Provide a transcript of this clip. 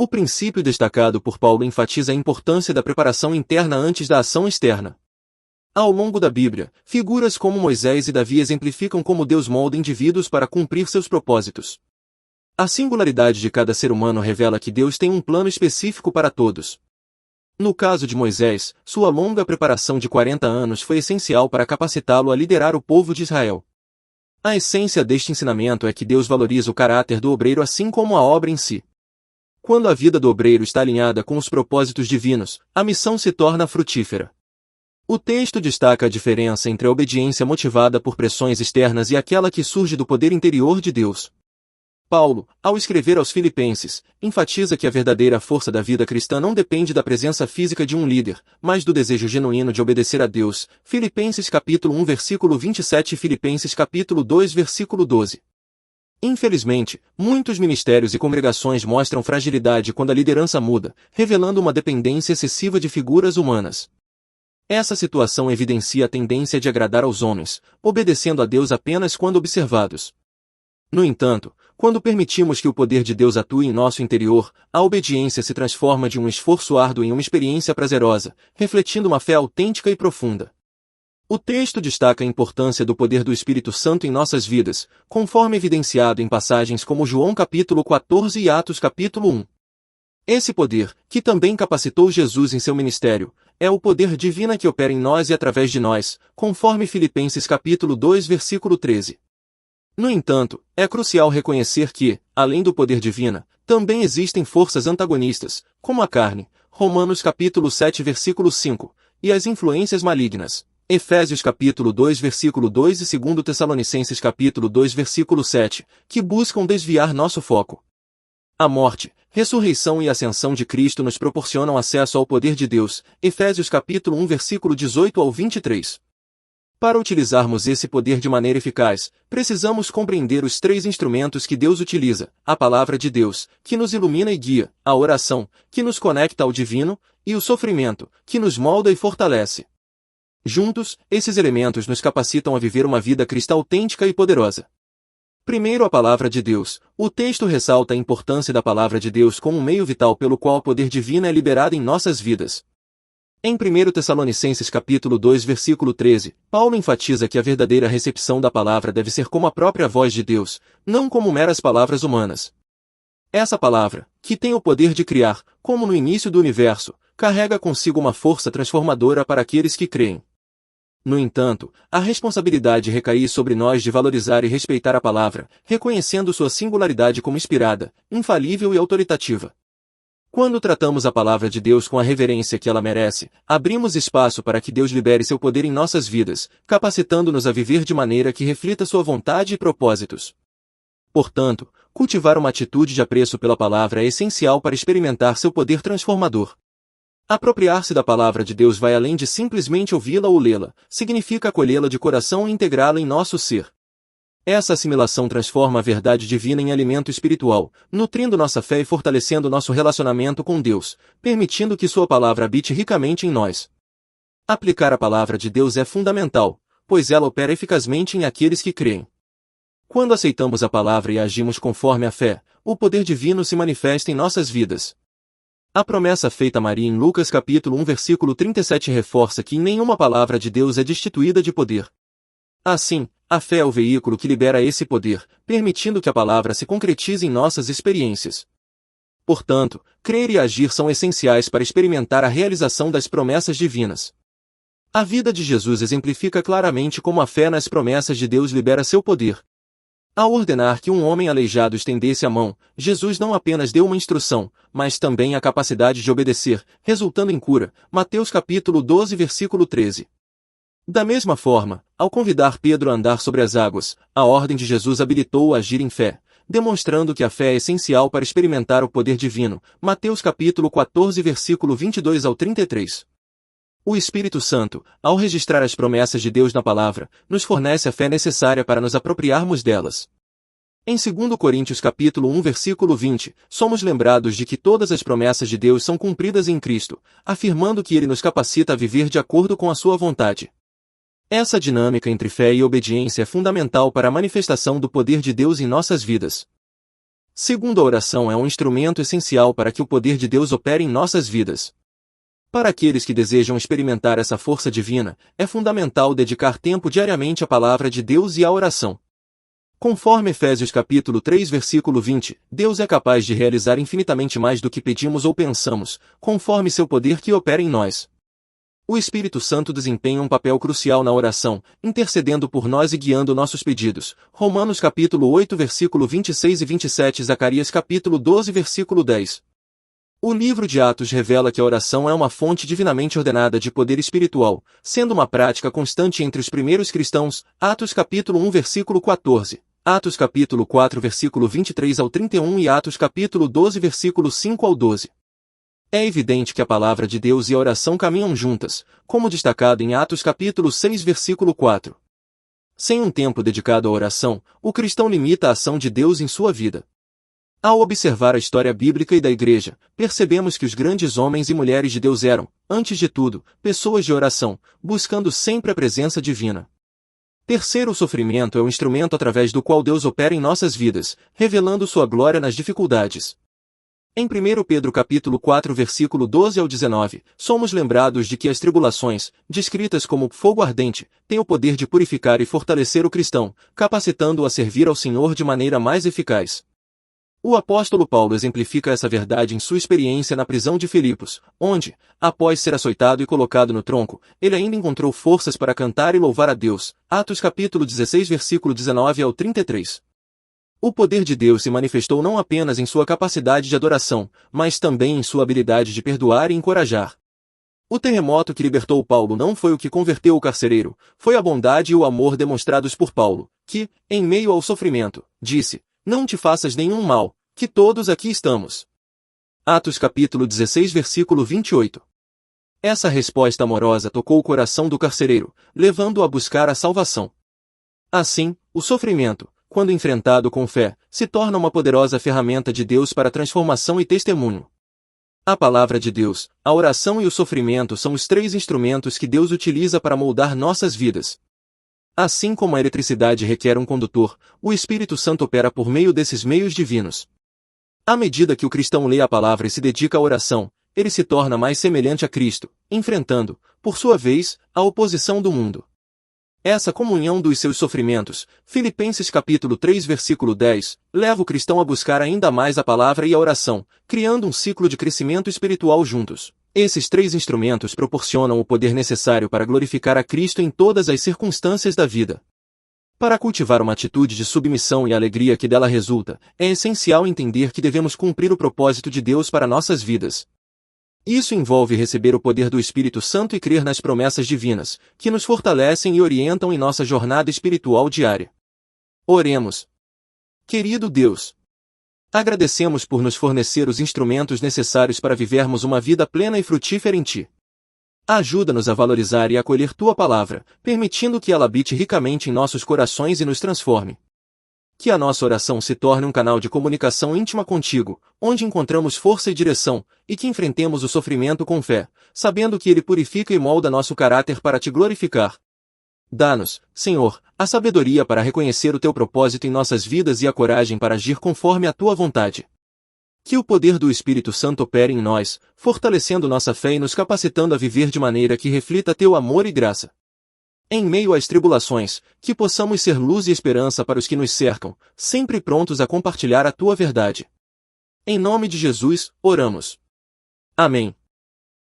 O princípio destacado por Paulo enfatiza a importância da preparação interna antes da ação externa. Ao longo da Bíblia, figuras como Moisés e Davi exemplificam como Deus molda indivíduos para cumprir seus propósitos. A singularidade de cada ser humano revela que Deus tem um plano específico para todos. No caso de Moisés, sua longa preparação de 40 anos foi essencial para capacitá-lo a liderar o povo de Israel. A essência deste ensinamento é que Deus valoriza o caráter do obreiro assim como a obra em si. Quando a vida do obreiro está alinhada com os propósitos divinos, a missão se torna frutífera. O texto destaca a diferença entre a obediência motivada por pressões externas e aquela que surge do poder interior de Deus. Paulo, ao escrever aos Filipenses, enfatiza que a verdadeira força da vida cristã não depende da presença física de um líder, mas do desejo genuíno de obedecer a Deus. Filipenses capítulo 1 versículo 27 e Filipenses capítulo 2 versículo 12. Infelizmente, muitos ministérios e congregações mostram fragilidade quando a liderança muda, revelando uma dependência excessiva de figuras humanas. Essa situação evidencia a tendência de agradar aos homens, obedecendo a Deus apenas quando observados. No entanto, quando permitimos que o poder de Deus atue em nosso interior, a obediência se transforma de um esforço árduo em uma experiência prazerosa, refletindo uma fé autêntica e profunda. O texto destaca a importância do poder do Espírito Santo em nossas vidas, conforme evidenciado em passagens como João capítulo 14 e Atos capítulo 1. Esse poder, que também capacitou Jesus em seu ministério, é o poder divino que opera em nós e através de nós, conforme Filipenses capítulo 2 versículo 13. No entanto, é crucial reconhecer que, além do poder divino, também existem forças antagonistas, como a carne, Romanos capítulo 7 versículo 5, e as influências malignas. Efésios capítulo 2 versículo 2 e 2 Tessalonicenses capítulo 2 versículo 7, que buscam desviar nosso foco. A morte, ressurreição e ascensão de Cristo nos proporcionam acesso ao poder de Deus. Efésios capítulo 1 versículo 18 ao 23. Para utilizarmos esse poder de maneira eficaz, precisamos compreender os três instrumentos que Deus utiliza: a palavra de Deus, que nos ilumina e guia, a oração, que nos conecta ao divino, e o sofrimento, que nos molda e fortalece. Juntos, esses elementos nos capacitam a viver uma vida cristã autêntica e poderosa. Primeiro, a palavra de Deus. O texto ressalta a importância da palavra de Deus como um meio vital pelo qual o poder divino é liberado em nossas vidas. Em 1 Tessalonicenses capítulo 2 versículo 13, Paulo enfatiza que a verdadeira recepção da palavra deve ser como a própria voz de Deus, não como meras palavras humanas. Essa palavra, que tem o poder de criar, como no início do universo, carrega consigo uma força transformadora para aqueles que creem. No entanto, a responsabilidade recai sobre nós de valorizar e respeitar a palavra, reconhecendo sua singularidade como inspirada, infalível e autoritativa. Quando tratamos a palavra de Deus com a reverência que ela merece, abrimos espaço para que Deus libere seu poder em nossas vidas, capacitando-nos a viver de maneira que reflita sua vontade e propósitos. Portanto, cultivar uma atitude de apreço pela palavra é essencial para experimentar seu poder transformador. Apropriar-se da palavra de Deus vai além de simplesmente ouvi-la ou lê-la, significa acolhê-la de coração e integrá-la em nosso ser. Essa assimilação transforma a verdade divina em alimento espiritual, nutrindo nossa fé e fortalecendo nosso relacionamento com Deus, permitindo que sua palavra habite ricamente em nós. Aplicar a palavra de Deus é fundamental, pois ela opera eficazmente em aqueles que creem. Quando aceitamos a palavra e agimos conforme a fé, o poder divino se manifesta em nossas vidas. A promessa feita a Maria em Lucas capítulo 1 versículo 37 reforça que nenhuma palavra de Deus é destituída de poder. Assim, a fé é o veículo que libera esse poder, permitindo que a palavra se concretize em nossas experiências. Portanto, crer e agir são essenciais para experimentar a realização das promessas divinas. A vida de Jesus exemplifica claramente como a fé nas promessas de Deus libera seu poder. Ao ordenar que um homem aleijado estendesse a mão, Jesus não apenas deu uma instrução, mas também a capacidade de obedecer, resultando em cura. Mateus capítulo 12 versículo 13. Da mesma forma, ao convidar Pedro a andar sobre as águas, a ordem de Jesus habilitou-o a agir em fé, demonstrando que a fé é essencial para experimentar o poder divino. Mateus capítulo 14 versículo 22 ao 33. O Espírito Santo, ao registrar as promessas de Deus na palavra, nos fornece a fé necessária para nos apropriarmos delas. Em 2 Coríntios capítulo 1 versículo 20, somos lembrados de que todas as promessas de Deus são cumpridas em Cristo, afirmando que Ele nos capacita a viver de acordo com a sua vontade. Essa dinâmica entre fé e obediência é fundamental para a manifestação do poder de Deus em nossas vidas. Segundo, a oração é um instrumento essencial para que o poder de Deus opere em nossas vidas. Para aqueles que desejam experimentar essa força divina, é fundamental dedicar tempo diariamente à palavra de Deus e à oração. Conforme Efésios capítulo 3 versículo 20, Deus é capaz de realizar infinitamente mais do que pedimos ou pensamos, conforme seu poder que opera em nós. O Espírito Santo desempenha um papel crucial na oração, intercedendo por nós e guiando nossos pedidos. Romanos capítulo 8 versículo 26 e 27, Zacarias capítulo 12 versículo 10. O livro de Atos revela que a oração é uma fonte divinamente ordenada de poder espiritual, sendo uma prática constante entre os primeiros cristãos. Atos capítulo 1 versículo 14. Atos capítulo 4 versículo 23 ao 31 e Atos capítulo 12 versículo 5 ao 12. É evidente que a palavra de Deus e a oração caminham juntas, como destacado em Atos capítulo 6 versículo 4. Sem um tempo dedicado à oração, o cristão limita a ação de Deus em sua vida. Ao observar a história bíblica e da Igreja, percebemos que os grandes homens e mulheres de Deus eram, antes de tudo, pessoas de oração, buscando sempre a presença divina. Terceiro, o sofrimento é o instrumento através do qual Deus opera em nossas vidas, revelando sua glória nas dificuldades. Em 1 Pedro capítulo 4 versículo 12 ao 19, somos lembrados de que as tribulações, descritas como fogo ardente, têm o poder de purificar e fortalecer o cristão, capacitando-o a servir ao Senhor de maneira mais eficaz. O apóstolo Paulo exemplifica essa verdade em sua experiência na prisão de Filipos, onde, após ser açoitado e colocado no tronco, ele ainda encontrou forças para cantar e louvar a Deus. Atos capítulo 16 versículo 19 ao 33. O poder de Deus se manifestou não apenas em sua capacidade de adoração, mas também em sua habilidade de perdoar e encorajar. O terremoto que libertou Paulo não foi o que converteu o carcereiro, foi a bondade e o amor demonstrados por Paulo, que, em meio ao sofrimento, disse: "Não te faças nenhum mal, que todos aqui estamos." Atos capítulo 16 versículo 28. Essa resposta amorosa tocou o coração do carcereiro, levando-o a buscar a salvação. Assim, o sofrimento, quando enfrentado com fé, se torna uma poderosa ferramenta de Deus para transformação e testemunho. A palavra de Deus, a oração e o sofrimento são os três instrumentos que Deus utiliza para moldar nossas vidas. Assim como a eletricidade requer um condutor, o Espírito Santo opera por meio desses meios divinos. À medida que o cristão lê a palavra e se dedica à oração, ele se torna mais semelhante a Cristo, enfrentando, por sua vez, a oposição do mundo. Essa comunhão dos seus sofrimentos, Filipenses capítulo 3 versículo 10, leva o cristão a buscar ainda mais a palavra e a oração, criando um ciclo de crescimento espiritual juntos. Esses três instrumentos proporcionam o poder necessário para glorificar a Cristo em todas as circunstâncias da vida. Para cultivar uma atitude de submissão e alegria que dela resulta, é essencial entender que devemos cumprir o propósito de Deus para nossas vidas. Isso envolve receber o poder do Espírito Santo e crer nas promessas divinas, que nos fortalecem e orientam em nossa jornada espiritual diária. Oremos. Querido Deus, agradecemos por nos fornecer os instrumentos necessários para vivermos uma vida plena e frutífera em Ti. Ajuda-nos a valorizar e acolher Tua palavra, permitindo que ela habite ricamente em nossos corações e nos transforme. Que a nossa oração se torne um canal de comunicação íntima contigo, onde encontramos força e direção, e que enfrentemos o sofrimento com fé, sabendo que ele purifica e molda nosso caráter para Te glorificar. Dá-nos, Senhor, a sabedoria para reconhecer o Teu propósito em nossas vidas e a coragem para agir conforme a Tua vontade. Que o poder do Espírito Santo opere em nós, fortalecendo nossa fé e nos capacitando a viver de maneira que reflita Teu amor e graça. Em meio às tribulações, que possamos ser luz e esperança para os que nos cercam, sempre prontos a compartilhar a Tua verdade. Em nome de Jesus, oramos. Amém.